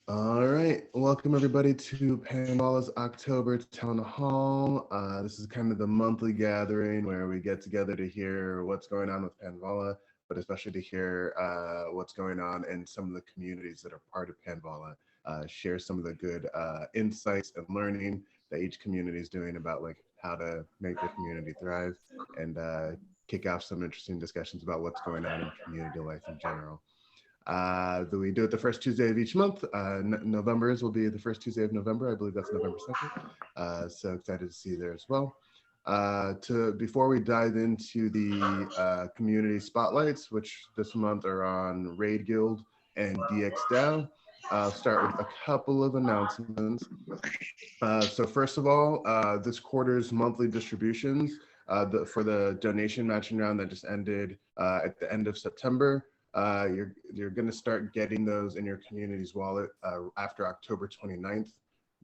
All right, welcome everybody to Panvala's October Town Hall. This is kind of the monthly gathering where we get together to hear what's going on with Panvala, but especially to hear what's going on in some of the communities that are part of Panvala. Share some of the good insights and learning that each community is doing about like how to make the community thrive, and kick off some interesting discussions about what's going on in community life in general. We do it the first Tuesday of each month. November's will be the first Tuesday of November. I believe that's November 2nd. So excited to see you there as well. Before we dive into the community spotlights, which this month are on Raid Guild and DXdao, I'll start with a couple of announcements. So first of all, this quarter's monthly distributions for the donation matching round that just ended at the end of September. You're going to start getting those in your community's wallet after October 29th.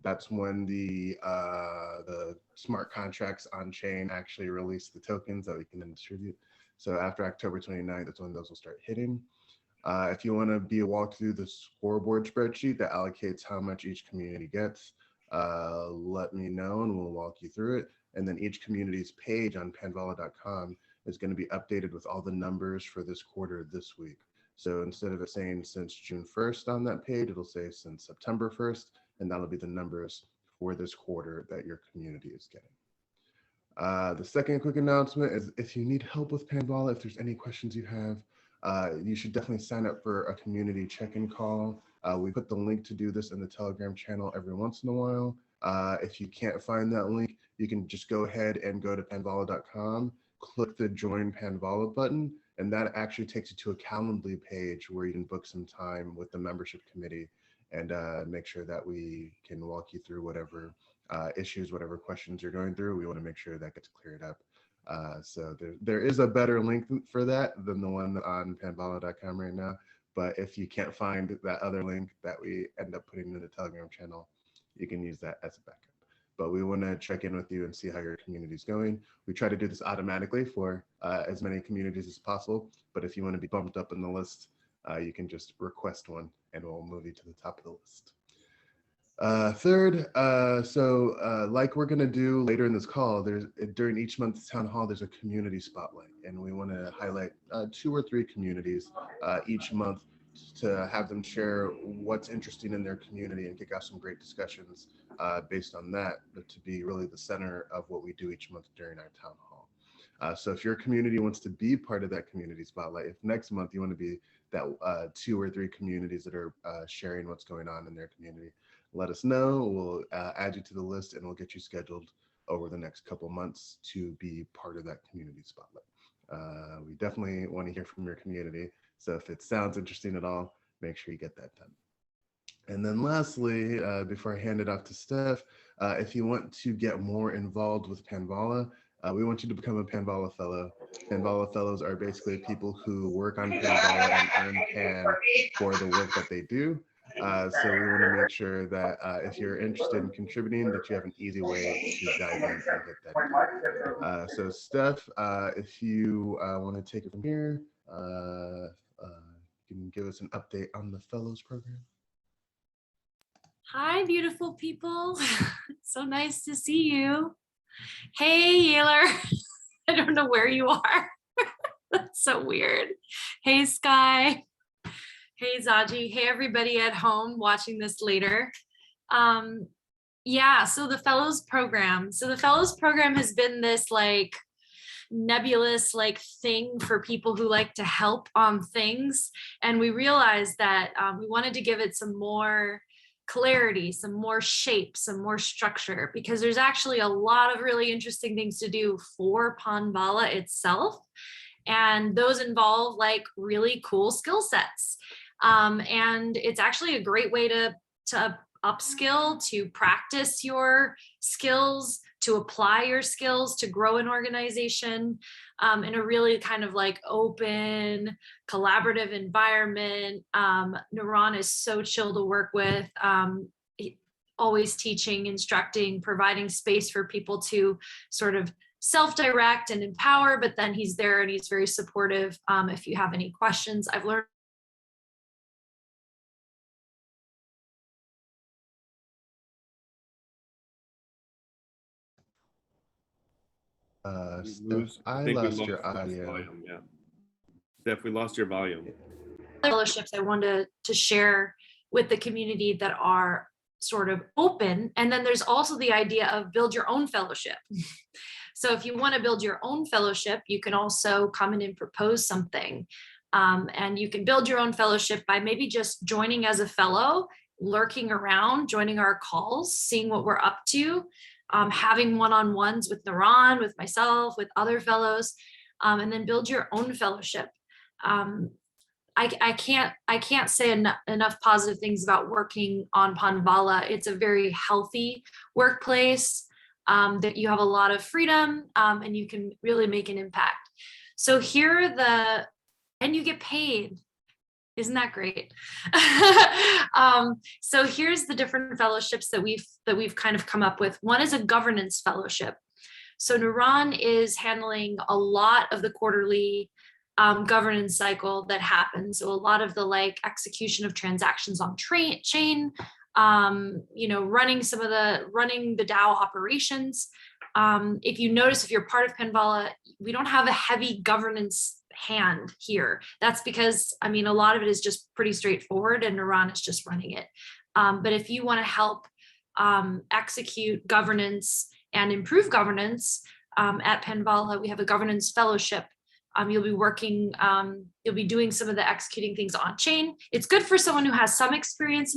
That's when the smart contracts on chain actually release the tokens that we can then distribute. So after October 29th, that's when those will start hitting. If you want to be walked through the scoreboard spreadsheet that allocates how much each community gets, let me know and we'll walk you through it. And then each community's page on panvala.com is going to be updated with all the numbers for this quarter this week. So instead of it saying since June 1st on that page, it'll say since September 1st, and that'll be the numbers for this quarter that your community is getting. The second quick announcement is if you need help with Panvala, if there's any questions you have, you should definitely sign up for a community check-in call. We put the link to do this in the Telegram channel every once in a while. If you can't find that link, you can just go ahead and go to panvala.com, click the Join Panvala button, and that actually takes you to a Calendly page where you can book some time with the membership committee and make sure that we can walk you through whatever issues, whatever questions you're going through. We want to make sure that gets cleared up. So there is a better link for that than the one on panvala.com right now. But if you can't find that other link that we end up putting in the Telegram channel, you can use that as a backup. But we want to check in with you and see how your community is going. We try to do this automatically for as many communities as possible. But if you want to be bumped up in the list, you can just request one and we'll move you to the top of the list. Third, like we're going to do later in this call, during each month's town hall, there's a community spotlight, and we want to highlight 2 or 3 communities each month to have them share what's interesting in their community and kick off some great discussions based on that, but to be really the center of what we do each month during our town hall. So if your community wants to be part of that community spotlight, if next month you want to be that 2 or 3 communities that are sharing what's going on in their community, let us know. We'll add you to the list and we'll get you scheduled over the next couple months to be part of that community spotlight. We definitely want to hear from your community. So if it sounds interesting at all, make sure you get that done. And then lastly, before I hand it off to Steph, if you want to get more involved with Panvala, we want you to become a Panvala Fellow. Panvala Fellows are basically people who work on Panvala and earn Pan for the work that they do. So we want to make sure that if you're interested in contributing, that you have an easy way to dive in and get that done. So Steph, if you want to take it from here, you can give us an update on the Fellows program. Hi, beautiful people. So nice to see you. Hey, Yaler. I don't know where you are. That's so weird. Hey, Sky. Hey, Zaji. Hey, everybody at home watching this later. Yeah, so the Fellows program. So the Fellows program has been this like nebulous like thing for people who like to help on things. And we realized that we wanted to give it some more clarity, some more shape, some more structure, because there's actually a lot of really interesting things to do for Panvala itself. And those involve like really cool skill sets. And it's actually a great way to upskill, to practice your skills, to apply your skills, to grow an organization in a really kind of like open, collaborative environment. Naran is so chill to work with, always teaching, instructing, providing space for people to sort of self-direct and empower, but then he's there and he's very supportive if you have any questions. I've learned Steph, I think we lost your lost audio. volume, yeah. Steph, we lost your volume. Fellowships I wanted to share with the community that are sort of open. And then there's also the idea of build your own fellowship. So if you want to build your own fellowship, you can also come in and propose something. And you can build your own fellowship by maybe just joining as a fellow, lurking around, joining our calls, seeing what we're up to, having one-on-ones with Naran, with myself, with other fellows, and then build your own fellowship. I can't say enough positive things about working on Panvala. It's a very healthy workplace, that you have a lot of freedom, and you can really make an impact. So and you get paid. Isn't that great? So here's the different fellowships that we've kind of come up with. One is a governance fellowship. So Naran is handling a lot of the quarterly governance cycle that happens. So a lot of the execution of transactions on chain, running the DAO operations. If you notice, if you're part of Panvala, we don't have a heavy governance hand here. That's because, a lot of it is just pretty straightforward and Naran is just running it. But if you want to help execute governance and improve governance at Panvala, we have a governance fellowship. You'll be doing some of the executing things on chain. It's good for someone who has some experience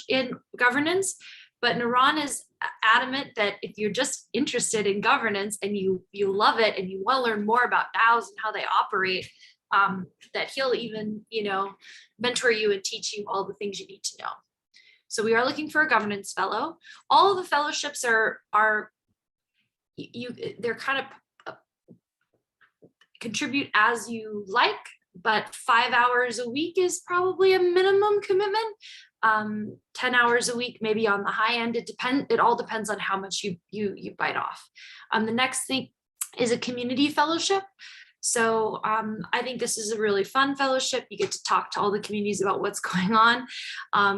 in governance, but Naran is adamant that if you're just interested in governance and you love it and you want to learn more about DAOs and how they operate, that he'll even, mentor you and teach you all the things you need to know. So we are looking for a governance fellow. All of the fellowships they're kind of contribute as you like, but 5 hours a week is probably a minimum commitment. 10 hours a week, maybe on the high end. It all depends on how much you bite off. The next thing is a community fellowship. So I think this is a really fun fellowship. You get to talk to all the communities about what's going on,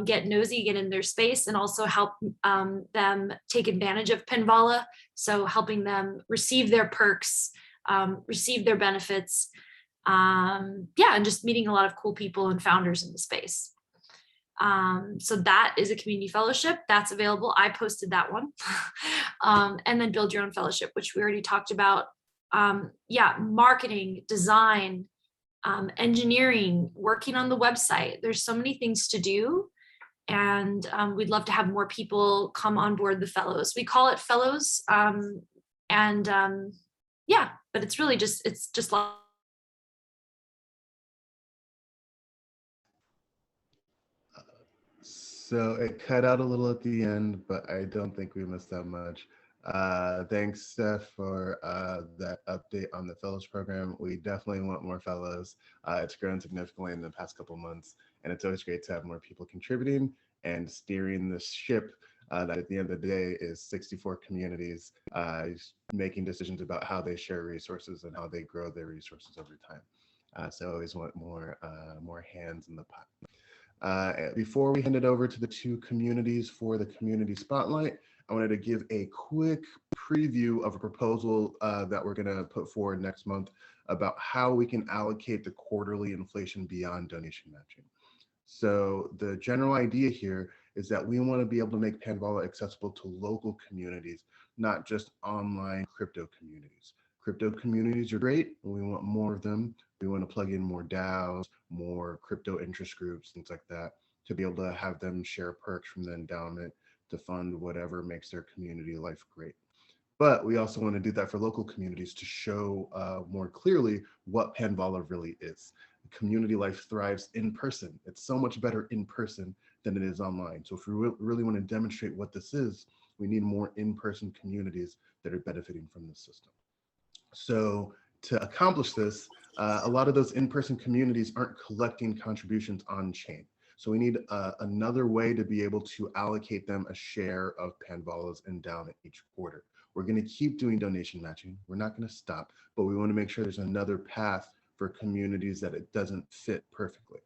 get nosy, get in their space, and also help them take advantage of Panvala. So helping them receive their perks, receive their benefits, and just meeting a lot of cool people and founders in the space. So that is a community fellowship that's available. I posted that one. And then build your own fellowship, which we already talked about. Marketing, design, engineering, working on the website. There's so many things to do. And we'd love to have more people come on board the fellows. We call it fellows. But it's really just like. So it cut out a little at the end, but I don't think we missed that much. Thanks, Steph, for that update on the fellows program. We definitely want more fellows. It's grown significantly in the past couple months, and it's always great to have more people contributing and steering the ship that at the end of the day is 64 communities making decisions about how they share resources and how they grow their resources over time. So I always want more hands in the pot. Before we hand it over to the two communities for the community spotlight, I wanted to give a quick preview of a proposal that we're going to put forward next month about how we can allocate the quarterly inflation beyond donation matching. So the general idea here is that we want to be able to make Panvala accessible to local communities, not just online crypto communities. Crypto communities are great, and we want more of them. We want to plug in more DAOs, more crypto interest groups, things like that, to be able to have them share perks from the endowment to fund whatever makes their community life great. But we also want to do that for local communities to show more clearly what Panvala really is. Community life thrives in person. It's so much better in person than it is online. So if we really want to demonstrate what this is, we need more in-person communities that are benefiting from this system. So to accomplish this, a lot of those in-person communities aren't collecting contributions on chain. So we need another way to be able to allocate them a share of Panvala's endowment each quarter. We're going to keep doing donation matching. We're not going to stop, but we want to make sure there's another path for communities that it doesn't fit perfectly.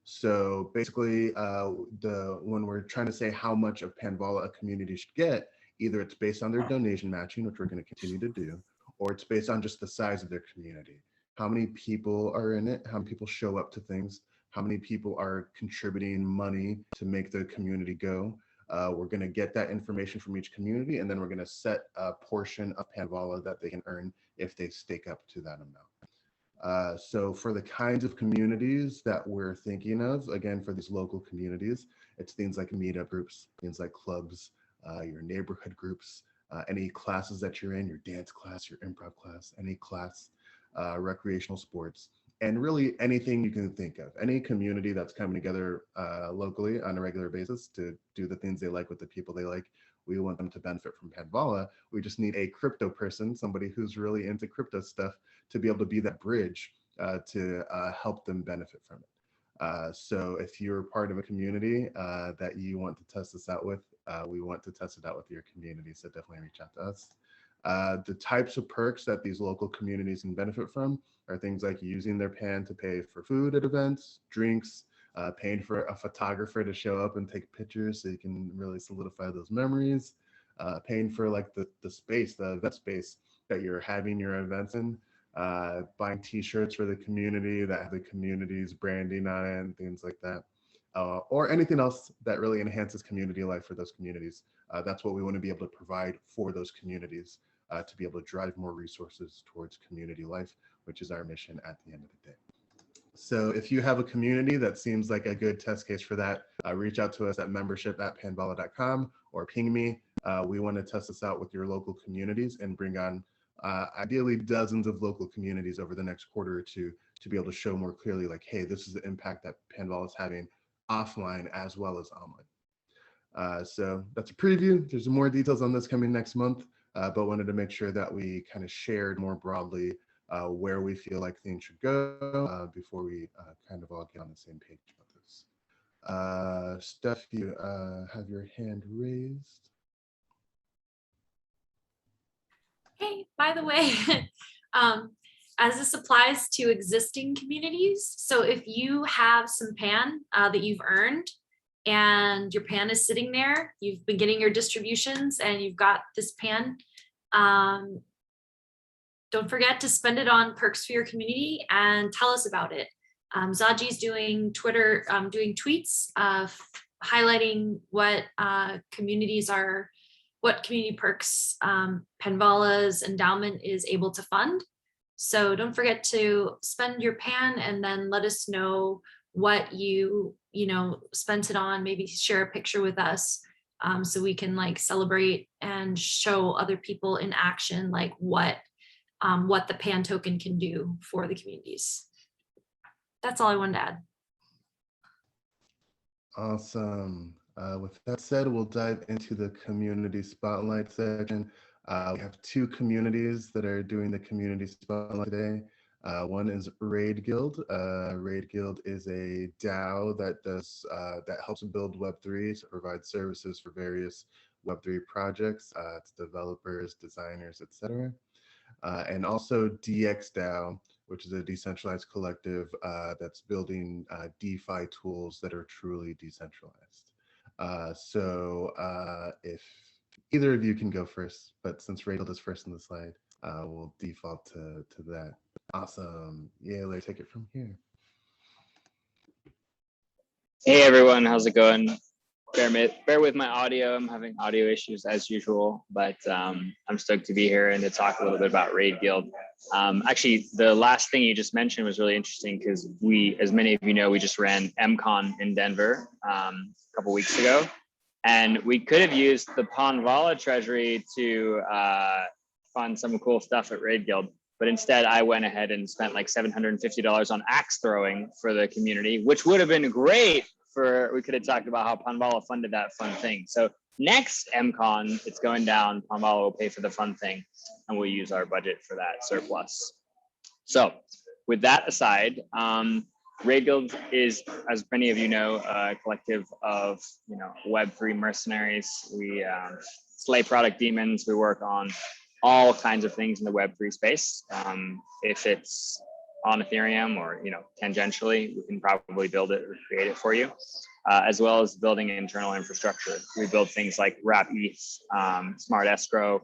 So basically, when we're trying to say how much of Panvala a community should get, either it's based on their donation matching, which we're going to continue to do, or it's based on just the size of their community. How many people are in it? How many people show up to things? How many people are contributing money to make the community go? We're going to get that information from each community, and then we're going to set a portion of Panvala that they can earn if they stake up to that amount. So for the kinds of communities that we're thinking of, again, for these local communities, it's things like meetup groups, things like clubs, your neighborhood groups, any classes that you're in, your dance class, your improv class, any class, recreational sports, and really anything you can think of. Any community that's coming together locally on a regular basis to do the things they like with the people they like, we want them to benefit from Panvala. We just need a crypto person, somebody who's really into crypto stuff, to be able to be that bridge to help them benefit from it. So if you're part of a community that you want to test this out with, we want to test it out with your community, so definitely reach out to us. The types of perks that these local communities can benefit from are things like using their PAN to pay for food at events, drinks, paying for a photographer to show up and take pictures so you can really solidify those memories, paying for like the space, the event space that you're having your events in, buying t-shirts for the community that have the community's branding on it and things like that, or anything else that really enhances community life for those communities. That's what we want to be able to provide for those communities, to be able to drive more resources towards community life, which is our mission at the end of the day. So if you have a community that seems like a good test case for that, reach out to us at membership@panvala.com or ping me. We want to test this out with your local communities and bring on ideally dozens of local communities over the next quarter or two to be able to show more clearly like, hey, this is the impact that Panvala is having offline as well as online. So that's a preview. There's more details on this coming next month, but wanted to make sure that we kind of shared more broadly where we feel like things should go before we kind of all get on the same page about this. Steph, you have your hand raised. Hey, by the way, as this applies to existing communities, so if you have some PAN that you've earned and your PAN is sitting there, you've been getting your distributions and you've got this PAN, don't forget to spend it on perks for your community and tell us about it. Zaji's doing Twitter, doing tweets highlighting what communities are, what community perks Panvala's endowment is able to fund. So don't forget to spend your PAN and then let us know what you spent it on. Maybe share a picture with us so we can like celebrate and show other people in action like what the PAN token can do for the communities. That's all I wanted to add. Awesome. With that said, we'll dive into the community spotlight section. We have two communities that are doing the community spotlight today. One is Raid Guild. Raid Guild is a DAO that helps build Web3, so provides services for various Web3 projects, to developers, designers, etc. And also DXdao, which is a decentralized collective that's building DeFi tools that are truly decentralized. So if either of you can go first, but since Rachel is first in the slide, we'll default to that. Awesome. Yeah, let's take it from here. Hey everyone, how's it going? Bear with my audio. I'm having audio issues as usual, but I'm stoked to be here and to talk a little bit about Raid Guild. Actually, the last thing you just mentioned was really interesting because we, as many of you know, we just ran MCon in Denver a couple weeks ago, and we could have used the Panvala treasury to fund some cool stuff at Raid Guild. But instead, I went ahead and spent like $750 on axe throwing for the community, which would have been great. We could have talked about how Panvala funded that fun thing. So next MCon, it's going down. Panvala will pay for the fun thing, and we'll use our budget for that surplus. So with that aside, Raid Guild is, as many of you know, a collective of Web3 mercenaries. We slay product demons. We work on all kinds of things in the Web3 space. If it's on Ethereum or tangentially, we can probably build it or create it for you, as well as building internal infrastructure. We build things like Wrap ETH, Smart Escrow,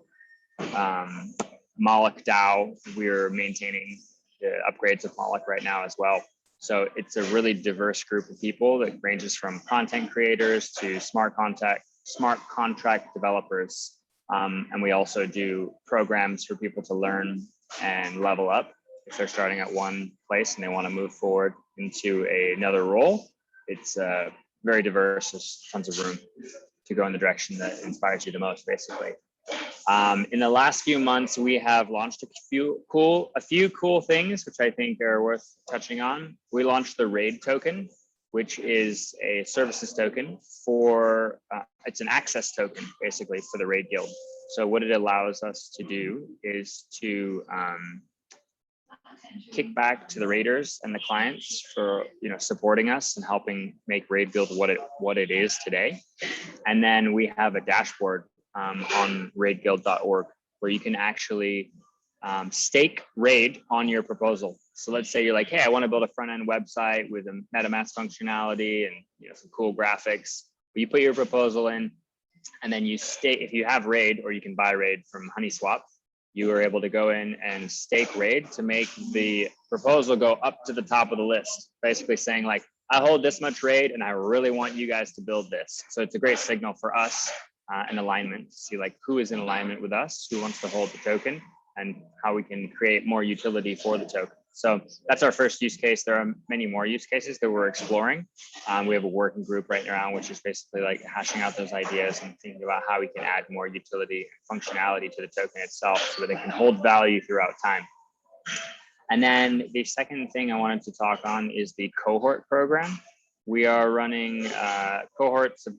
Moloch DAO, we're maintaining the upgrades of Moloch right now as well. So it's a really diverse group of people that ranges from content creators to smart contract developers. And we also do programs for people to learn and level up if they're starting at one place and they want to move forward into another role. It's very diverse. There's tons of room to go in the direction that inspires you the most, basically. In the last few months, we have launched a few cool things, which I think are worth touching on. We launched the Raid token, which is a services token for, it's an access token, basically, for the Raid Guild. So what it allows us to do is to kick back to the raiders and the clients for supporting us and helping make Raid Guild what it is today. And then we have a dashboard on raidguild.org where you can actually stake Raid on your proposal. So let's say you're like, hey, I want to build a front-end website with a MetaMask functionality and some cool graphics. You put your proposal in, and then you stake. If you have Raid, or you can buy Raid from HoneySwap, you are able to go in and stake Raid to make the proposal go up to the top of the list, basically saying like, I hold this much Raid and I really want you guys to build this. So it's a great signal for us and alignment to see like who is in alignment with us, who wants to hold the token, and how we can create more utility for the token. So that's our first use case. There are many more use cases that we're exploring. We have a working group right now, which is basically like hashing out those ideas and thinking about how we can add more utility and functionality to the token itself so that it can hold value throughout time. And then the second thing I wanted to talk on is the cohort program. We are running cohorts of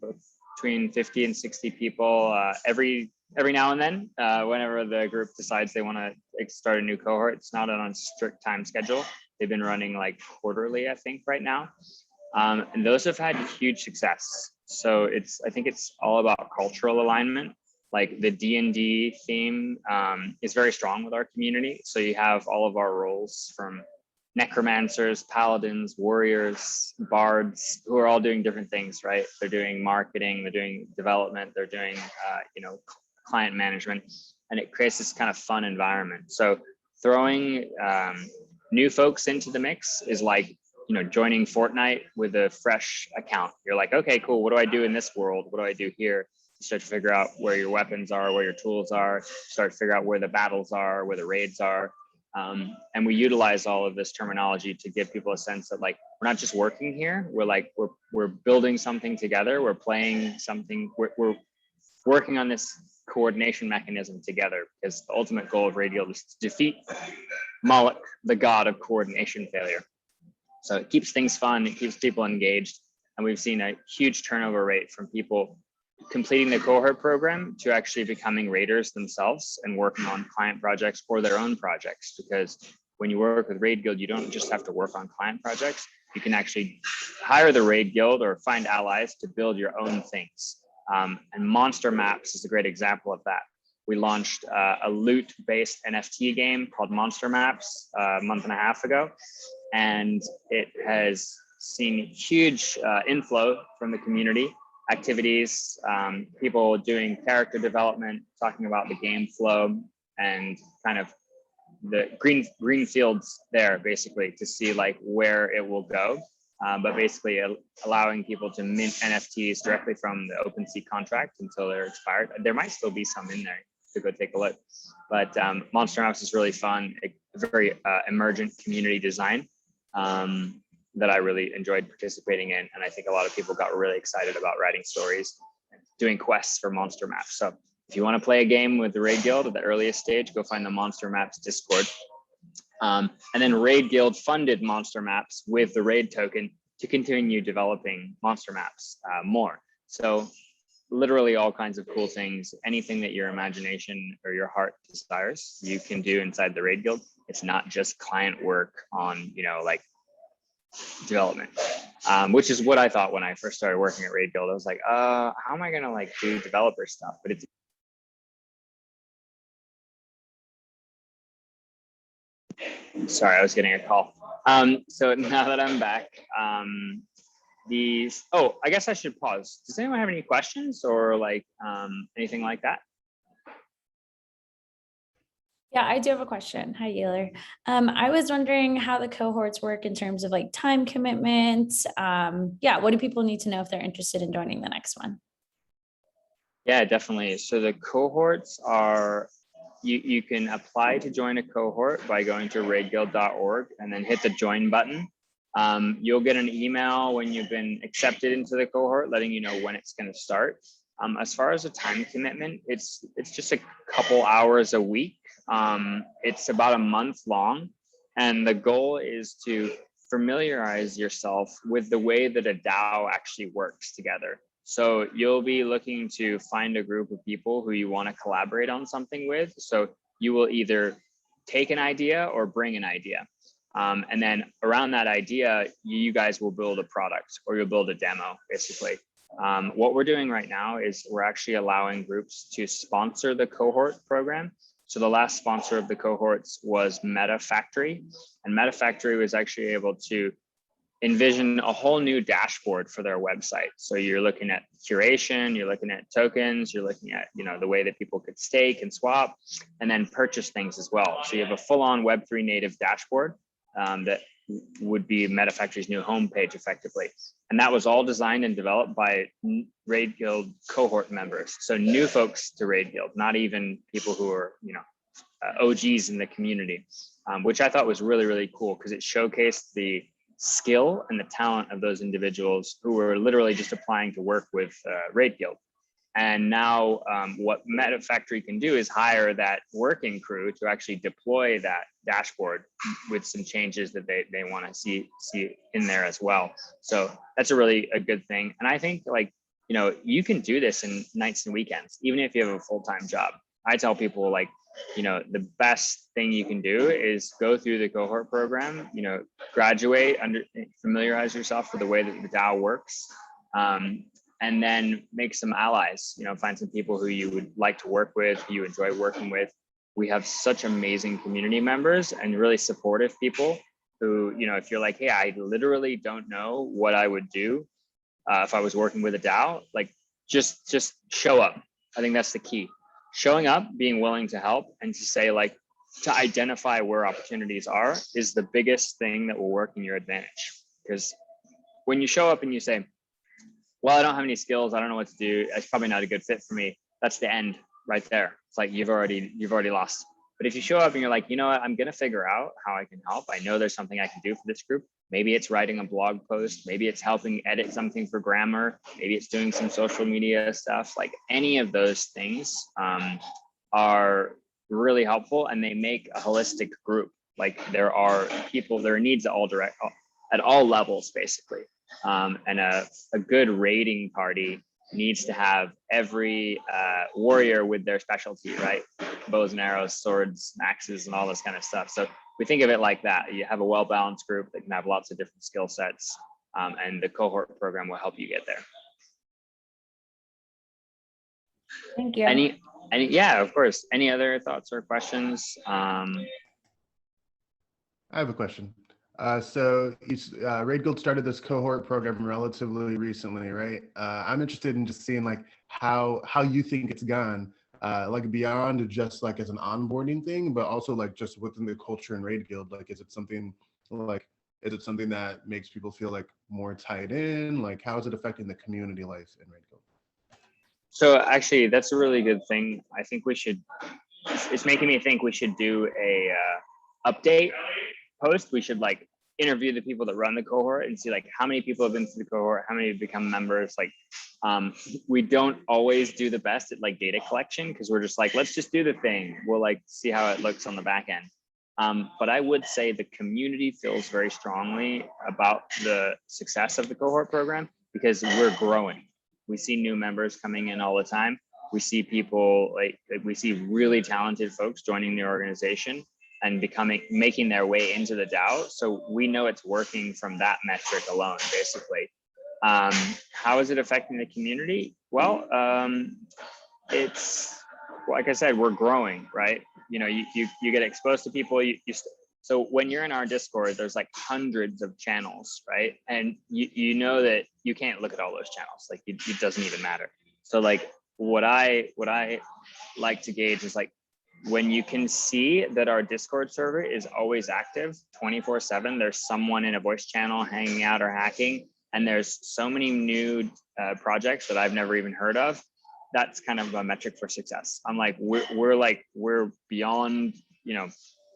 between 50 and 60 people every now and then, whenever the group decides they want to start a new cohort. It's not on a strict time schedule. They've been running like quarterly, I think, right now. And those have had huge success. So I think it's all about cultural alignment. Like the D&D theme is very strong with our community. So you have all of our roles from necromancers, paladins, warriors, bards, who are all doing different things, right? They're doing marketing, they're doing development, they're doing, client management, and it creates this kind of fun environment. So throwing new folks into the mix is like, joining Fortnite with a fresh account. You're like, okay, cool. What do I do in this world? What do I do here? You start to figure out where your weapons are, where your tools are, start to figure out where the battles are, where the raids are. And we utilize all of this terminology to give people a sense that like, we're not just working here. We're building something together. We're playing something. We're working on this coordination mechanism together, because the ultimate goal of Raid Guild is to defeat Moloch, the god of coordination failure. So it keeps things fun. It keeps people engaged. And we've seen a huge turnover rate from people completing the cohort program to actually becoming raiders themselves and working on client projects or their own projects. Because when you work with Raid Guild, you don't just have to work on client projects. You can actually hire the Raid Guild or find allies to build your own things. And Monster Maps is a great example of that. We launched a loot-based NFT game called Monster Maps a month and a half ago, and it has seen huge inflow from the community. Activities, people doing character development, talking about the game flow and kind of the green fields there, basically, to see like where it will go. But basically allowing people to mint NFTs directly from the OpenSea contract until they're expired. There might still be some in there to go take a look. But Monster Maps is really fun, a very emergent community design that I really enjoyed participating in. And I think a lot of people got really excited about writing stories and doing quests for Monster Maps. So if you want to play a game with the Raid Guild at the earliest stage, go find the Monster Maps Discord. And then Raid Guild funded Monster Maps with the Raid token to continue developing Monster Maps more. So literally all kinds of cool things, anything that your imagination or your heart desires, you can do inside the Raid Guild. It's not just client work on, like development, which is what I thought when I first started working at Raid Guild. I was like, how am I gonna like do developer stuff? But it's sorry, I was getting a call. So now that I'm back, I guess I should pause. Does anyone have any questions or like anything like that? Yeah, I do have a question. Hi, Yaler. I was wondering how the cohorts work in terms of like time commitments. Yeah, what do people need to know if they're interested in joining the next one? Yeah, definitely. So the cohorts are, you can apply to join a cohort by going to raidguild.org and then hit the join button. You'll get an email when you've been accepted into the cohort, letting you know when it's going to start. As far as a time commitment, it's just a couple hours a week. It's about a month long, and the goal is to familiarize yourself with the way that a DAO actually works together. So you'll be looking to find a group of people who you want to collaborate on something with. So you will either take an idea or bring an idea. And then around that idea, you guys will build a product or you'll build a demo, basically. What we're doing right now is we're actually allowing groups to sponsor the cohort program. So the last sponsor of the cohorts was MetaFactory, and MetaFactory was actually able to envision a whole new dashboard for their website. So you're looking at curation, you're looking at tokens, you're looking at, you know, the way that people could stake and swap and then purchase things as well. So you have a full-on Web3 native dashboard that would be MetaFactory's new homepage effectively. And that was all designed and developed by Raid Guild cohort members. So new folks to Raid Guild, not even people who are, you know, OGs in the community, which I thought was really, really cool because it showcased the skill and the talent of those individuals who were literally just applying to work with Raid Guild. And now what MetaFactory can do is hire that working crew to actually deploy that dashboard with some changes that they want to see in there as well. So that's a good thing. And I think, like, you know, you can do this in nights and weekends, even if you have a full-time job. I tell people, like, you know, the best thing you can do is go through the cohort program, you know, graduate, familiarize yourself with the way that the DAO works, and then make some allies, you know, find some people who you would like to work with, who you enjoy working with. We have such amazing community members and really supportive people who, you know, if you're like, hey, I literally don't know what I would do if I was working with a DAO, like just show up. I think that's the key. Showing up, being willing to help, and to say, like, to identify where opportunities are is the biggest thing that will work in your advantage. Because when you show up and you say, well, I don't have any skills, I don't know what to do, it's probably not a good fit for me, that's the end right there. It's like you've already lost. But if you show up and you're like, you know what, I'm gonna figure out how I can help. I know there's something I can do for this group. Maybe it's writing a blog post, maybe it's helping edit something for grammar, maybe it's doing some social media stuff. Like, any of those things are really helpful, and they make a holistic group. Like, there are needs at all levels, basically. And a good raiding party needs to have every warrior with their specialty, right? Bows and arrows, swords, axes, and all this kind of stuff. So we think of it like that. You have a well-balanced group that can have lots of different skill sets, and the cohort program will help you get there. Thank you. Any, yeah, of course. Any other thoughts or questions? I have a question. So Raid Guild started this cohort program relatively recently, right? I'm interested in just seeing, like, how you think it's gone, like, beyond just like as an onboarding thing, but also like just within the culture in Raid Guild. Like, is it something that makes people feel like more tied in? Like, how is it affecting the community life in Raid Guild? So actually, that's a really good thing. I think it's making me think we should do a update post. We should, like, interview the people that run the cohort and see, like, how many people have been through the cohort, how many have become members. Like, we don't always do the best at, like, data collection, because we're just like, let's just do the thing. We'll, like, see how it looks on the back end. But I would say the community feels very strongly about the success of the cohort program because we're growing. We see new members coming in all the time. We see people, like we see really talented folks joining the organization and making their way into the DAO. So we know it's working from that metric alone, basically. How is it affecting the community? Well, it's, like I said, we're growing, right? You know, you get exposed to people. So when you're in our Discord, there's like hundreds of channels, right? And you know that you can't look at all those channels. Like, it doesn't even matter. So, like, what I like to gauge is, like, when you can see that our Discord server is always active 24/7, there's someone in a voice channel hanging out or hacking, and there's so many new projects that I've never even heard of. That's kind of a metric for success. I'm like, we're beyond, you know,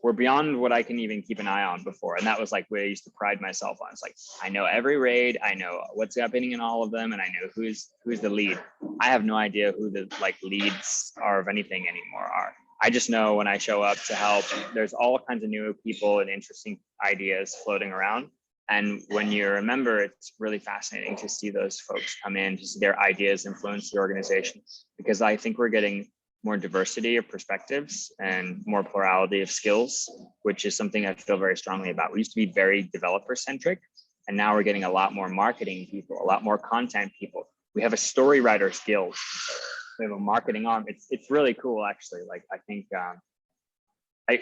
we're beyond what I can even keep an eye on before. And that was like where I used to pride myself on. It's like, I know every raid, I know what's happening in all of them, and I know who's the lead. I have no idea who the like leads are of anything anymore are. I just know when I show up to help, there's all kinds of new people and interesting ideas floating around. And when you remember, it's really fascinating to see those folks come in, to see their ideas influence the organization, because I think we're getting more diversity of perspectives and more plurality of skills, which is something I feel very strongly about. We used to be very developer centric, and now we're getting a lot more marketing people, a lot more content people. We have a story writer guild. We have a marketing arm. It's really cool, actually. Like, I think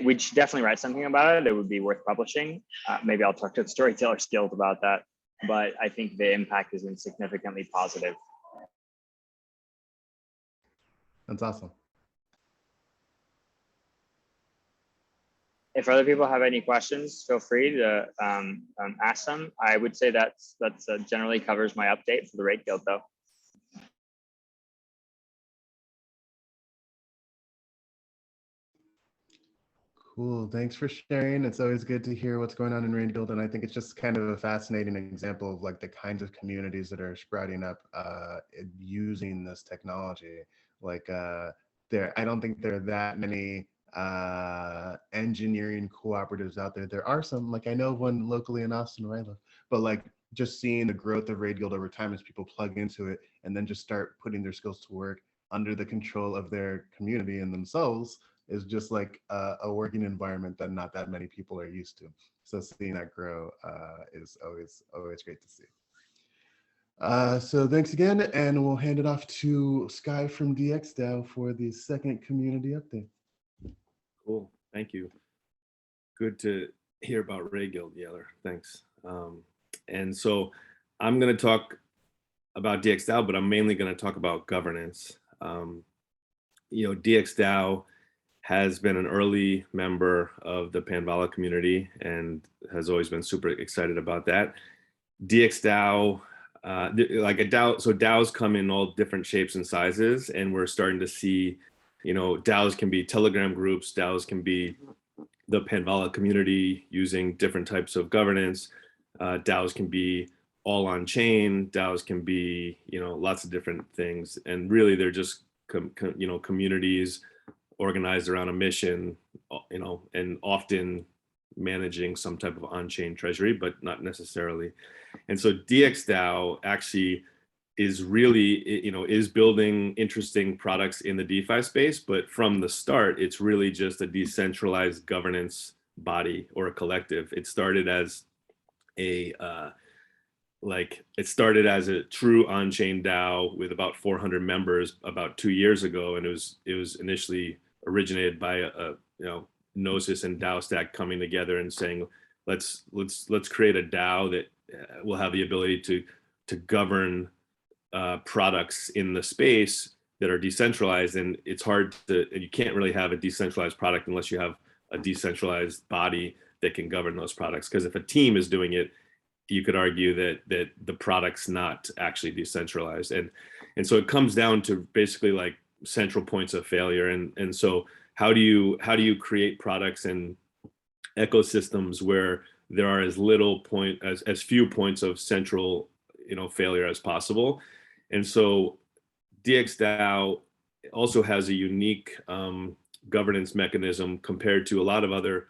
we should definitely write something about it. It would be worth publishing. Maybe I'll talk to the Storytellers Guild about that. But I think the impact has been significantly positive. That's awesome. If other people have any questions, feel free to ask them. I would say that's generally covers my update for the Raid Guild, though. Cool. Thanks for sharing. It's always good to hear what's going on in Raid Guild, and I think it's just kind of a fascinating example of like the kinds of communities that are sprouting up using this technology. Like I don't think there are that many engineering cooperatives out there. There are some, like I know one locally in Austin where I live, but like just seeing the growth of Raid Guild over time as people plug into it and then just start putting their skills to work under the control of their community and themselves is just like a working environment that not that many people are used to. So seeing that grow is always great to see. So thanks again, and we'll hand it off to Sky from DXdao for the second community update. Cool, thank you. Good to hear about Raid Guild, Yeller. Thanks. And so I'm going to talk about DXdao, but I'm mainly going to talk about governance. You know, DXdao has been an early member of the Panvala community and has always been super excited about that. DXdao, like a DAO, so DAOs come in all different shapes and sizes, and we're starting to see, you know, DAOs can be Telegram groups, DAOs can be the Panvala community using different types of governance, DAOs can be all on chain, DAOs can be, you know, lots of different things, and really they're just you know, communities organized around a mission, you know, and often managing some type of on-chain treasury, but not necessarily. And so DXdao actually is really, you know, is building interesting products in the DeFi space, but from the start, it's really just a decentralized governance body or a collective. It started as a true on-chain DAO with about 400 members about 2 years ago, and it was initially originated by a you know, Gnosis and DAO Stack coming together and saying, let's create a DAO that will have the ability to govern products in the space that are decentralized. And it's hard to, and you can't really have a decentralized product unless you have a decentralized body that can govern those products. Because if a team is doing it, you could argue that the product's not actually decentralized. And so it comes down to basically like central points of failure. And so how do you create products and ecosystems where there are as few points of central, you know, failure as possible? And so DXdao also has a unique governance mechanism compared to a lot of other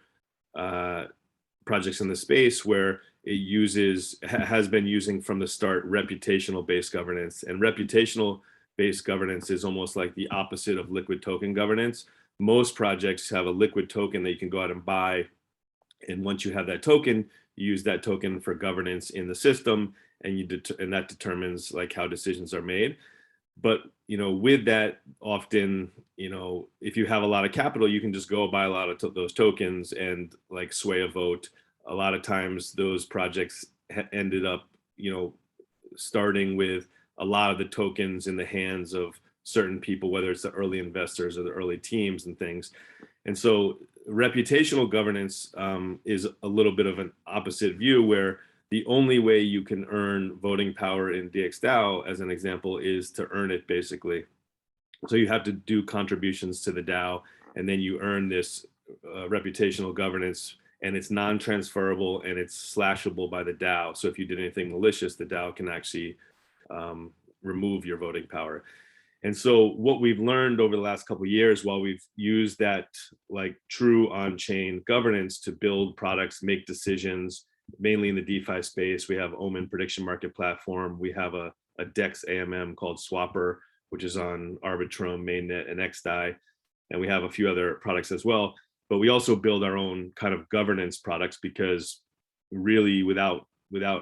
projects in the space, where it has been using from the start reputational based governance. And reputational based governance is almost like the opposite of liquid token governance. Most projects have a liquid token that you can go out and buy, and once you have that token, you use that token for governance in the system, and that determines like how decisions are made. But you know, with that, often, you know, if you have a lot of capital, you can just go buy a lot of those tokens and like sway a vote. A lot of times those projects ended up, you know, starting with a lot of the tokens in the hands of certain people, whether it's the early investors or the early teams and things. And so reputational governance is a little bit of an opposite view, where the only way you can earn voting power in DXdao, as an example, is to earn it, basically. So you have to do contributions to the DAO, and then you earn this reputational governance, and it's non-transferable and it's slashable by the DAO. So if you did anything malicious, the DAO can actually remove your voting power. And so what we've learned over the last couple of years, while we've used that like true on-chain governance to build products, make decisions, mainly in the DeFi space, we have Omen prediction market platform. We have a DEX AMM called Swapper, which is on Arbitrum, Mainnet, and XDAI. And we have a few other products as well. But we also build our own kind of governance products, because really without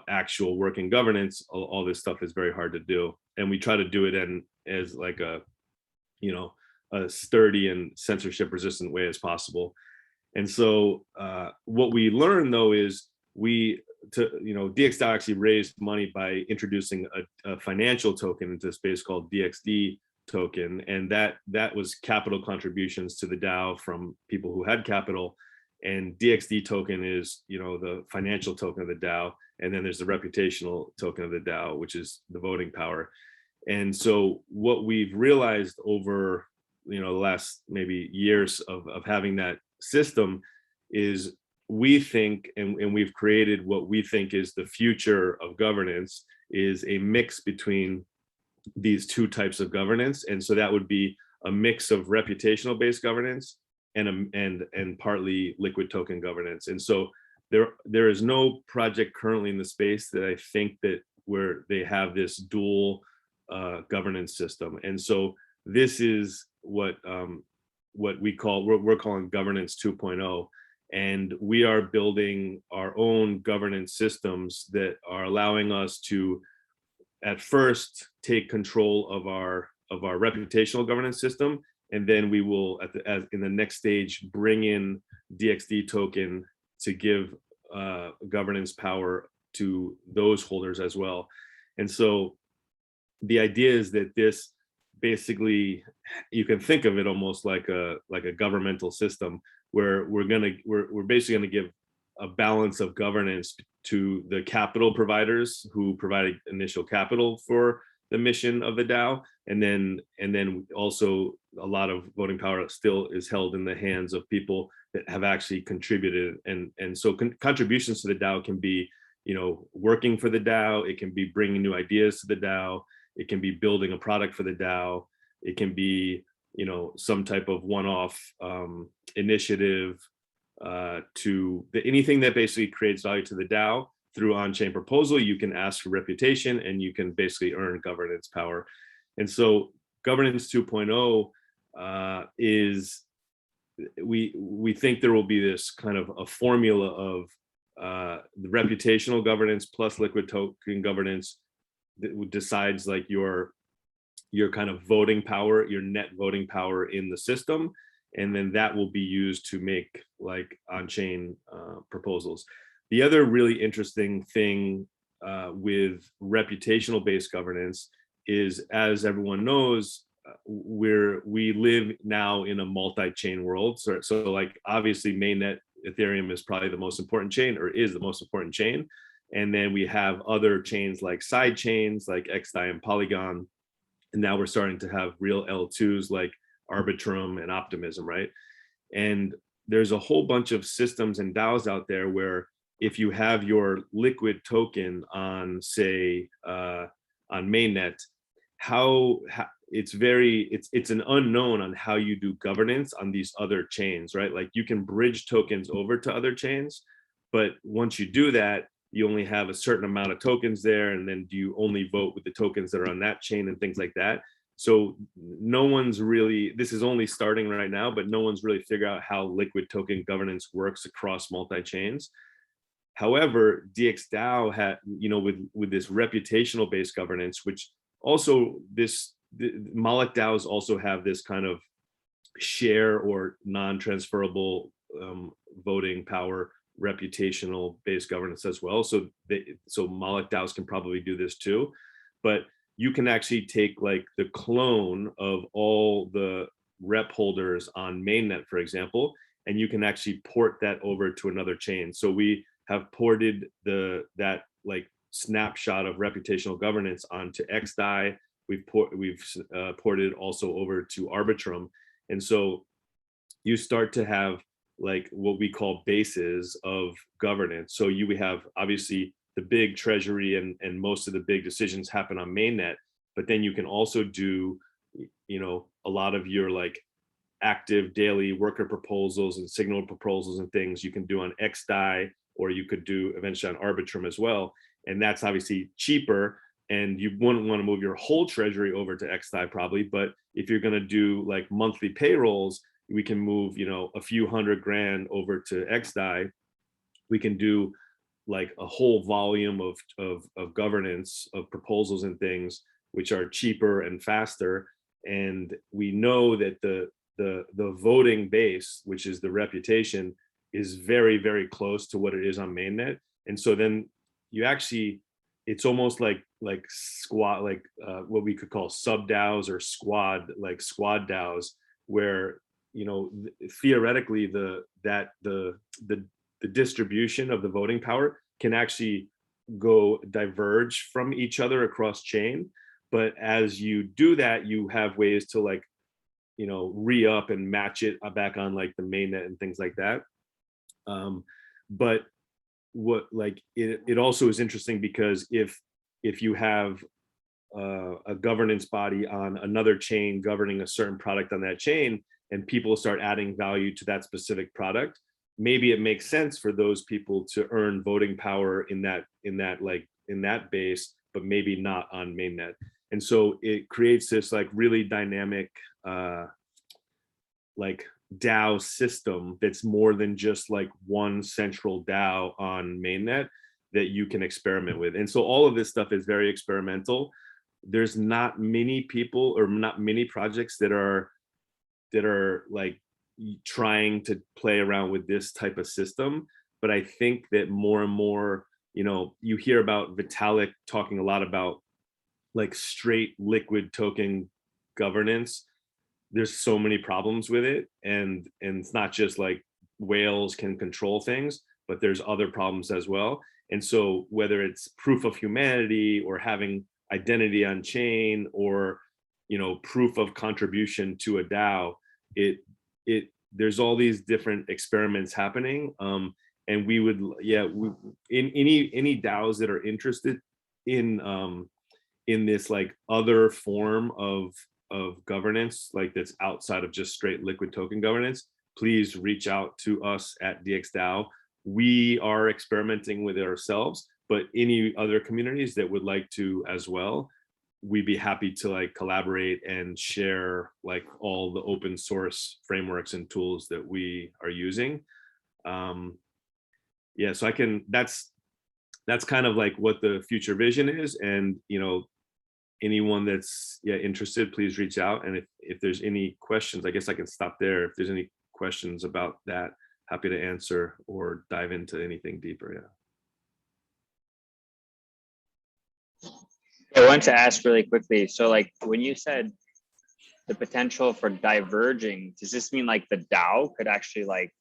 actual working governance, all this stuff is very hard to do. And we try to do it as like a sturdy and censorship resistant way as possible. And so what we learned though is DXdao actually raised money by introducing a financial token into the space called DXD token, and that was capital contributions to the DAO from people who had capital. And DXD token is the financial token of the DAO, and then there's the reputational token of the DAO, which is the voting power. And so what we've realized over the last maybe years of having that system is, we think, and we've created what we think is the future of governance, is a mix between these two types of governance. And so that would be a mix of reputational based governance and partly liquid token governance. And so there is no project currently in the space that I think that where they have this dual governance system. And so this is what we're calling governance 2.0. And we are building our own governance systems that are allowing us to, at first, take control of our reputational governance system, and then we will, in the next stage, bring in DXD token to give governance power to those holders as well. And so the idea is that this basically, you can think of it almost like a governmental system, where we're basically gonna give a balance of governance to the capital providers who provided initial capital for the mission of the DAO, and then also a lot of voting power still is held in the hands of people that have actually contributed. And so contributions to the DAO can be working for the DAO, it can be bringing new ideas to the DAO, it can be building a product for the DAO, it can be some type of one-off initiative to anything that basically creates value to the DAO. Through on-chain proposal, you can ask for reputation and you can basically earn governance power. And so governance 2.0 is, we think there will be this kind of a formula of the reputational governance plus liquid token governance that decides like your kind of voting power, your net voting power in the system. And then that will be used to make like on-chain proposals. The other really interesting thing with reputational based governance is, as everyone knows, we live now in a multi-chain world. So like obviously mainnet Ethereum is probably the most important chain, or is the most important chain. And then we have other chains like side chains like XDAI and Polygon. And now we're starting to have real L2s like Arbitrum and Optimism, right? And there's a whole bunch of systems and DAOs out there where if you have your liquid token on, say, on mainnet, it's an unknown on how you do governance on these other chains, right? Like you can bridge tokens over to other chains, but once you do that, you only have a certain amount of tokens there, and then do you only vote with the tokens that are on that chain and things like that. So no one's really, this is only starting right now, but no one's really figured out how liquid token governance works across multi-chains. However, DXdao had, with this reputational based governance, which also the Moloch DAOs also have this kind of share or non-transferable voting power reputational based governance as well. So Moloch DAOs can probably do this too. But you can actually take like the clone of all the rep holders on mainnet, for example, and you can actually port that over to another chain. So we have ported that like snapshot of reputational governance onto XDAI. We've ported also over to Arbitrum. And so you start to have like what we call bases of governance. So you have obviously the big treasury and most of the big decisions happen on mainnet, but then you can also do, you know, a lot of your like active daily worker proposals and signal proposals and things you can do on XDAI, or you could do eventually on Arbitrum as well. And that's obviously cheaper, and you wouldn't want to move your whole treasury over to XDAI probably, but if you're going to do like monthly payrolls, we can move, you know, a few $100,000 over to XDAI. We can do like a whole volume of governance of proposals and things, which are cheaper and faster. And we know that the voting base, which is the reputation, is very, very close to what it is on mainnet. And so then you actually, it's almost like squad, like what we could call sub DAOs or squad DAOs, where, you know, theoretically the distribution of the voting power can actually go diverge from each other across chain. But as you do that, you have ways to like, you know, re-up and match it back on like the mainnet and things like that. But what like it also is interesting because if you have a governance body on another chain governing a certain product on that chain, and people start adding value to that specific product, maybe it makes sense for those people to earn voting power in that base, but maybe not on mainnet. And so it creates this like really dynamic like DAO system that's more than just like one central DAO on mainnet that you can experiment with. And so all of this stuff is very experimental. There's not many people or not many projects that are like trying to play around with this type of system. But I think that more and more, you know, you hear about Vitalik talking a lot about like straight liquid token governance. There's so many problems with it, and it's not just like whales can control things, but there's other problems as well. And so whether it's proof of humanity or having identity on chain, or, you know, proof of contribution to a DAO, there's all these different experiments happening. And we would, in any DAOs that are interested in this like other form of governance, like that's outside of just straight liquid token governance, please reach out to us at DXdao. We are experimenting with it ourselves, but any other communities that would like to as well, we'd be happy to like collaborate and share like all the open source frameworks and tools that we are using. Yeah, so that's kind of like what the future vision is. And, you know, anyone that's interested, please reach out. And if there's any questions, I guess I can stop there. If there's any questions about that, happy to answer or dive into anything deeper. I want to ask really quickly. So like when you said the potential for diverging, does this mean like the DAO could actually like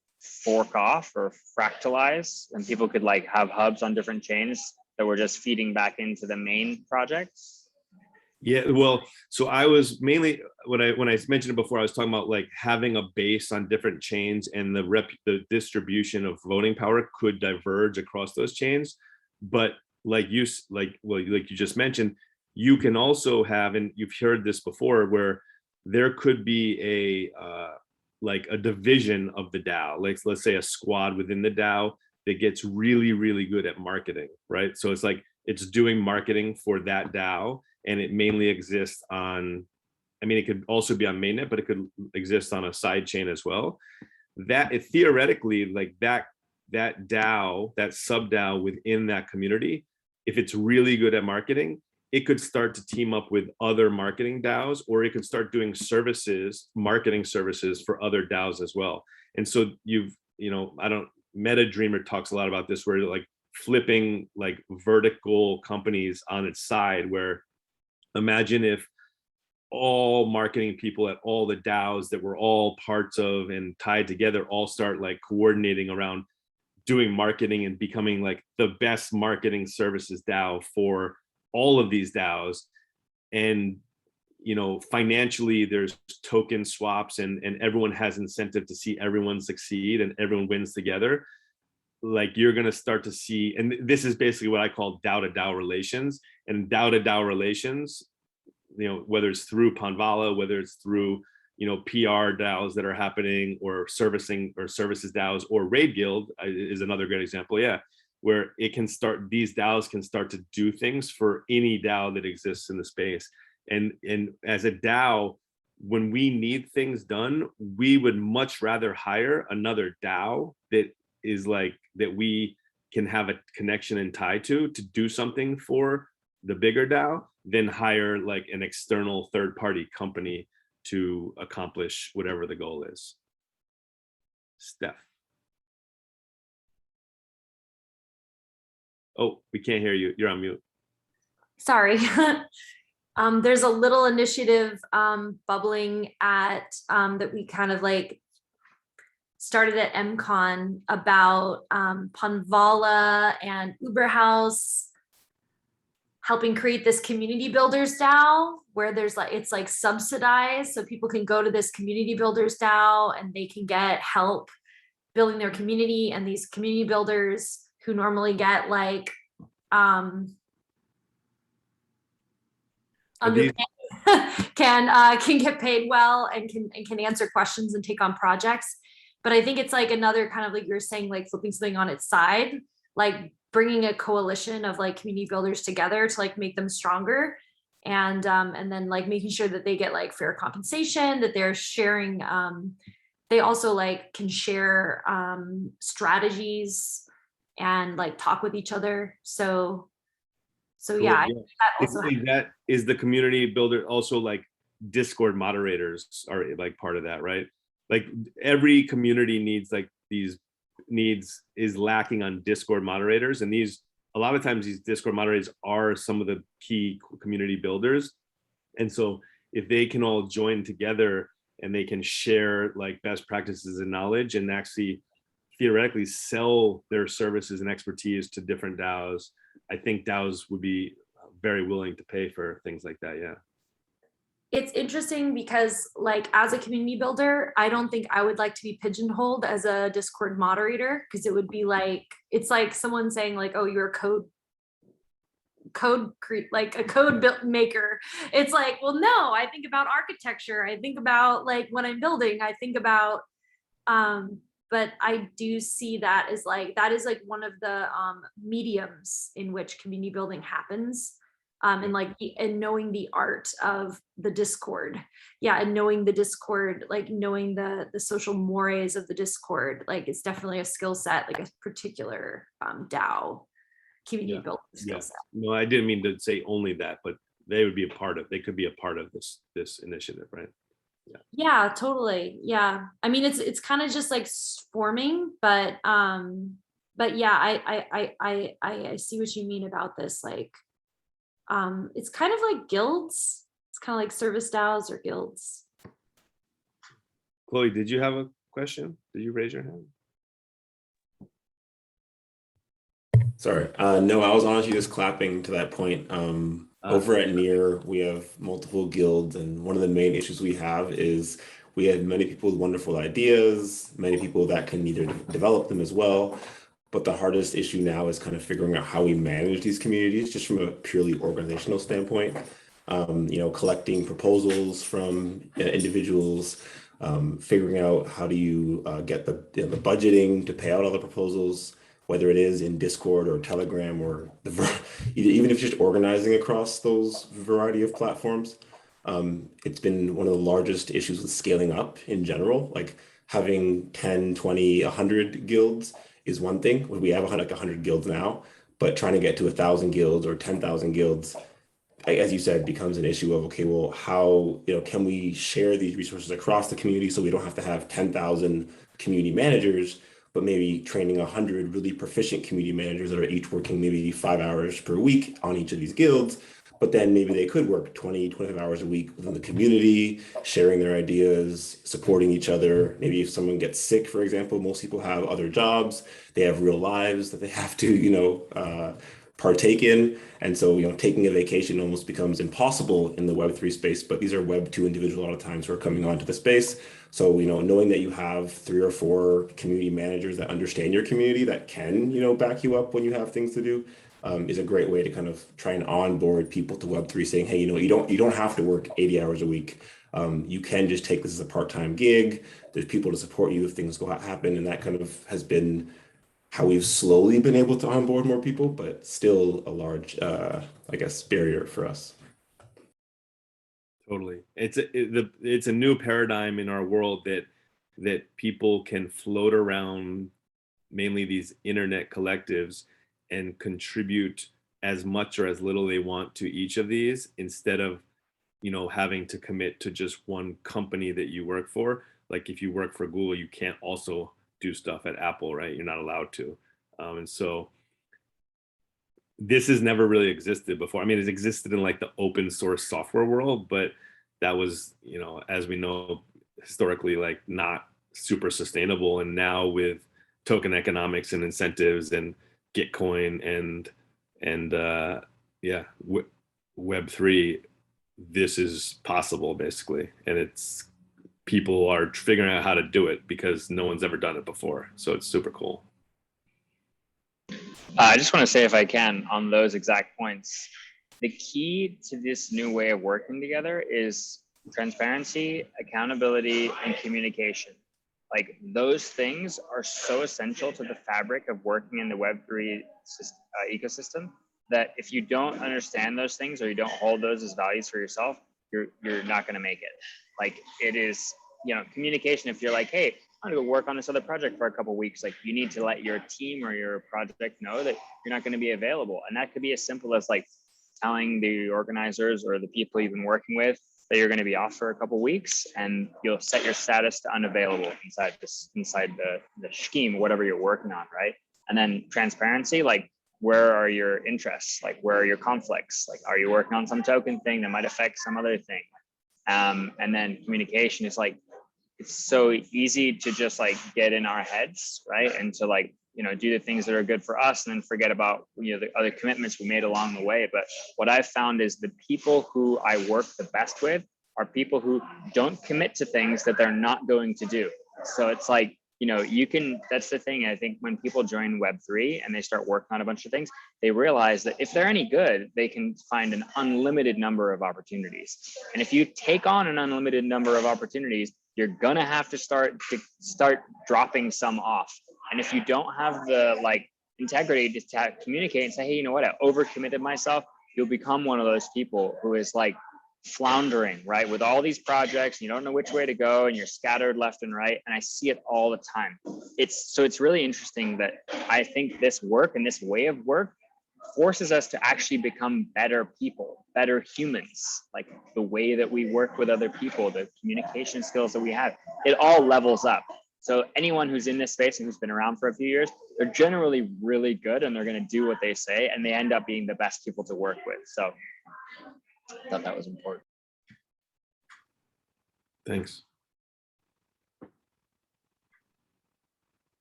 fork off or fractalize, and people could like have hubs on different chains that were just feeding back into the main projects? Yeah, well, so I was mainly, when I mentioned it before, I was talking about like having a base on different chains, and the distribution of voting power could diverge across those chains. But like you just mentioned, you can also have, and you've heard this before, where there could be like a division of the DAO, like let's say a squad within the DAO that gets really, really good at marketing, right? So it's like it's doing marketing for that DAO, and it mainly exists on, I mean, it could also be on mainnet, but it could exist on a side chain as well. That it theoretically, like that DAO, that sub DAO within that community, if it's really good at marketing, it could start to team up with other marketing DAOs, or it could start doing services, marketing services for other DAOs as well. And so MetaDreamer talks a lot about this, where like flipping like vertical companies on its side, where imagine if all marketing people at all the DAOs that we're all parts of and tied together all start like coordinating around doing marketing and becoming like the best marketing services DAO for all of these DAOs. And, you know, financially there's token swaps and everyone has incentive to see everyone succeed and everyone wins together. Like you're going to start to see, and this is basically what I call DAO to DAO relations. And DAO to DAO relations, you know, whether it's through Panvala, whether it's through, you know, PR DAOs that are happening, or servicing or services DAOs, or Raid Guild is another great example. Yeah, where it can start, these DAOs can start to do things for any DAO that exists in the space. And as a DAO, when we need things done, we would much rather hire another DAO that is like, that we can have a connection and tie to do something for the bigger DAO, than hire like an external third-party company to accomplish whatever the goal is. Steph. Oh, we can't hear you. You're on mute. Sorry. There's a little initiative bubbling at that we kind of like started at MCon about Panvala and Uber House helping create this community builders DAO, where there's like, it's like subsidized, so people can go to this community builders DAO and they can get help building their community, and these community builders who normally get like can get paid well and can answer questions and take on projects. But I think it's like another kind of, like you're saying, like flipping something on its side, like bringing a coalition of like community builders together to like make them stronger, and then like making sure that they get like fair compensation, that they're sharing, they also like can share strategies and like talk with each other. So yeah, Cool, I think that also that is the community builder. Also, like Discord moderators are like part of that, right? Like every community needs like these is lacking on Discord moderators, and these, a lot of times these Discord moderators are some of the key community builders. And so if they can all join together and they can share like best practices and knowledge, and actually theoretically sell their services and expertise to different DAOs, I think DAOs would be very willing to pay for things like that. Yeah. It's interesting because like as a community builder, I don't think I would like to be pigeonholed as a Discord moderator, because it would be like, it's like someone saying like, oh, you're a like a code maker. It's like, well, no, I think about architecture. I think about like when I'm building, I think about, but I do see that as like, that is like one of the mediums in which community building happens. And like, and knowing the art of the Discord. Yeah. And knowing the Discord, like knowing the social mores of the Discord, like it's definitely a skill set, like a particular DAO community building skill set. No, I didn't mean to say only that, but they would be a part of, they could be a part of this initiative, right? Yeah, totally. Yeah. I mean, it's kind of just like forming, but yeah, I see what you mean about this. Like, it's kind of like guilds. It's kind of like service DAOs or guilds. Chloe, did you have a question? Did you raise your hand? Sorry. No, I was honestly just clapping to that point. Over at Near, we have multiple guilds, and one of the main issues we have is we have many people with wonderful ideas, many people that can either develop them as well. But the hardest issue now is kind of figuring out how we manage these communities, just from a purely organizational standpoint. You know, collecting proposals from individuals, figuring out how do you get the budgeting to pay out all the proposals, whether it is in Discord or Telegram, or even if just organizing across those variety of platforms. It's been one of the largest issues with scaling up in general. Like having 10, 20, 100 guilds is one thing. We have like 100 guilds now, but trying to get to 1,000 guilds or 10,000 guilds, as you said, becomes an issue of, okay, well, how, you know, can we share these resources across the community so we don't have to have 10,000 community managers, but maybe training 100 really proficient community managers that are each working maybe 5 hours per week on each of these guilds, but then maybe they could work 20, 25 hours a week within the community, sharing their ideas, supporting each other. Maybe if someone gets sick, for example, most people have other jobs, they have real lives that they have to, partake in. And so, taking a vacation almost becomes impossible in the Web3 space, but these are Web2 individuals a lot of times who are coming onto the space. So, knowing that you have 3 or 4 community managers that understand your community that can, back you up when you have things to do, is a great way to kind of try and onboard people to Web3, saying, hey, you don't have to work 80 hours a week. You can just take this as a part-time gig. There's people to support you if things happen. And that kind of has been how we've slowly been able to onboard more people, but still a large, barrier for us. Totally. It's a new paradigm in our world that people can float around mainly these internet collectives and contribute as much or as little they want to each of these, instead of, having to commit to just one company that you work for. Like if you work for Google, you can't also do stuff at Apple, right? You're not allowed to. And so this has never really existed before. I mean, it's existed in like the open source software world, but that was, as we know, historically, like not super sustainable. And now with token economics and incentives and Gitcoin and Web3, this is possible basically. And it's, people are figuring out how to do it because no one's ever done it before. So it's super cool. I just want to say, if I can, on those exact points, the key to this new way of working together is transparency, accountability, and communication. Like those things are so essential to the fabric of working in the Web3 ecosystem, that if you don't understand those things or you don't hold those as values for yourself, you're not going to make it. Like it is, communication. If you're like, hey, I'm gonna go work on this other project for a couple of weeks, like you need to let your team or your project know that you're not going to be available. And that could be as simple as like telling the organizers or the people you've been working with that you're going to be off for a couple of weeks, and you'll set your status to unavailable inside the scheme, whatever you're working on, right? And then transparency, like where are your interests? Like where are your conflicts? Like are you working on some token thing that might affect some other thing? And then communication is like, it's so easy to just like get in our heads, right? And to like, do the things that are good for us and then forget about, the other commitments we made along the way. But what I've found is the people who I work the best with are people who don't commit to things that they're not going to do. So it's like, that's the thing. I think when people join Web3 and they start working on a bunch of things, they realize that if they're any good, they can find an unlimited number of opportunities. And if you take on an unlimited number of opportunities, you're gonna have to start dropping some off. And if you don't have the integrity to communicate and say, hey, you know what, I overcommitted myself, you'll become one of those people who is like floundering, right? With all these projects, you don't know which way to go and you're scattered left and right. And I see it all the time. It's really interesting that I think this work and this way of work forces us to actually become better people, better humans. Like the way that we work with other people, the communication skills that we have, it all levels up. So anyone who's in this space and who's been around for a few years, they're generally really good and they're going to do what they say, and they end up being the best people to work with. So I thought that was important. Thanks.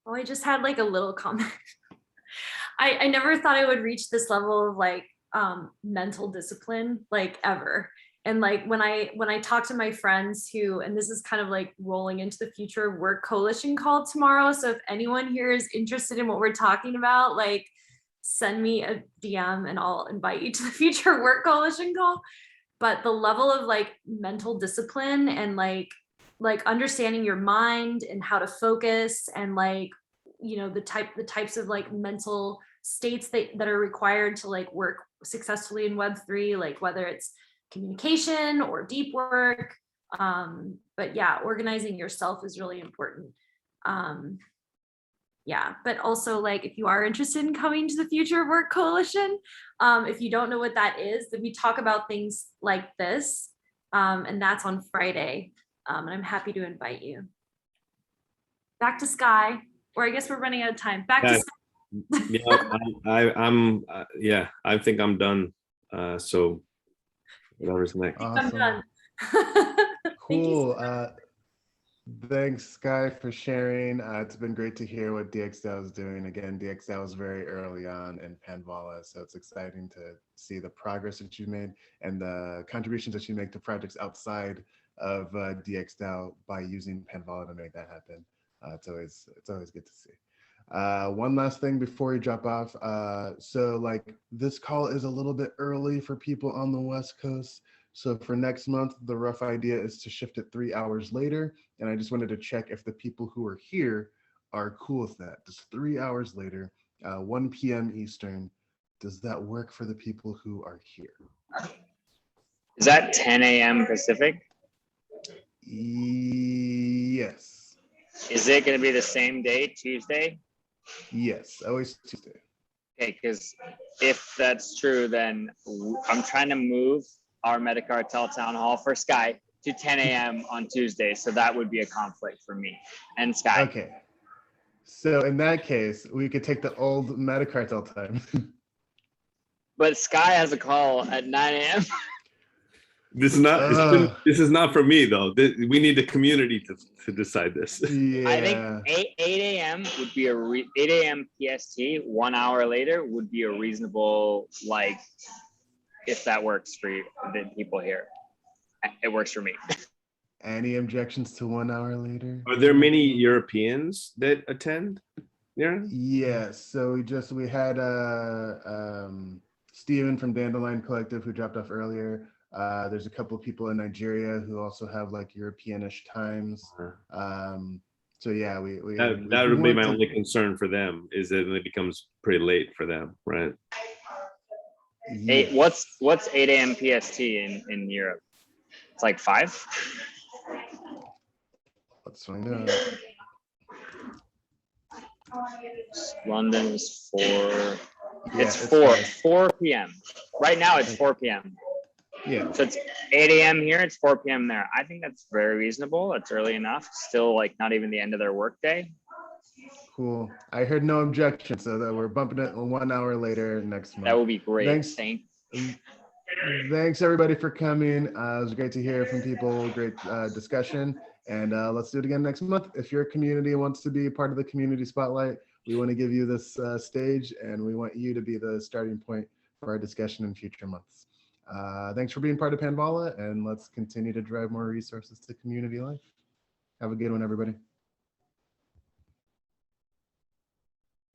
Well, I just had like a little comment. I never thought I would reach this level of like mental discipline like ever. And like when I talk to my friends who, and this is kind of like rolling into the Future Work Coalition call tomorrow. So if anyone here is interested in what we're talking about, like send me a DM and I'll invite you to the Future Work Coalition call. But the level of like mental discipline and like understanding your mind and how to focus and like, the types of like mental states that are required to like work successfully in Web3, like whether it's communication or deep work. But yeah, organizing yourself is really important. Yeah, but also like if you are interested in coming to the Future Work Coalition, if you don't know what that is, then we talk about things like this, and that's on Friday. And I'm happy to invite you. Back to Sky, or I guess we're running out of time. Back to Sky. Yeah, I think I'm done. So whatever's next. I'm Awesome. done. Thank you Cool. so much. Thanks, Sky, for sharing. It's been great to hear what DXdao is doing. Again, DXdao is very early on in Panvala, so it's exciting to see the progress that you made and the contributions that you make to projects outside of DXdao by using Panvala to make that happen. It's always good to see. One last thing before you drop off. So like this call is a little bit early for people on the West Coast. So for next month, the rough idea is to shift it 3 hours later. And I just wanted to check if the people who are here are cool with that. Just 3 hours later, 1 p.m. Eastern. Does that work for the people who are here? Is that 10 a.m. Pacific? Yes. Is it going to be the same day, Tuesday? Yes, always Tuesday. Okay, because if that's true, then I'm trying to move our MetaCartel town hall for Sky to 10 a.m. on Tuesday. So that would be a conflict for me and Sky. Okay. So in that case, we could take the old MetaCartel time. But Sky has a call at 9 a.m. This is not for me though. We need the community to decide this. Yeah. I think 8 a.m. would be 8 a.m. PST, 1 hour later would be a reasonable, like, if that works for you, the people here. It works for me. Any objections to 1 hour later? Are there many Europeans that attend? Yeah. Yes. So we had Steven from Dandelion Collective who dropped off earlier. There's a couple of people in Nigeria who also have like Europeanish times. So yeah, that would be my only concern for them is that it becomes pretty late for them, right? Hey, what's 8 a.m. PST in Europe? It's like 5. Let's find out. London is 4. Yeah, It's 4 fine. 4 p.m. Right now it's 4 p.m. Yeah. So it's 8 a.m. here, it's 4 p.m. there. I think that's very reasonable. That's early enough. Still like not even the end of their workday. Cool. I heard no objection, so that we're bumping it 1 hour later next month. That would be great. Thanks everybody for coming. It was great to hear from people. Great discussion, and let's do it again next month. If your community wants to be part of the community spotlight, we want to give you this stage, and we want you to be the starting point for our discussion in future months. Thanks for being part of Panvala, and let's continue to drive more resources to community life. Have a good one, everybody.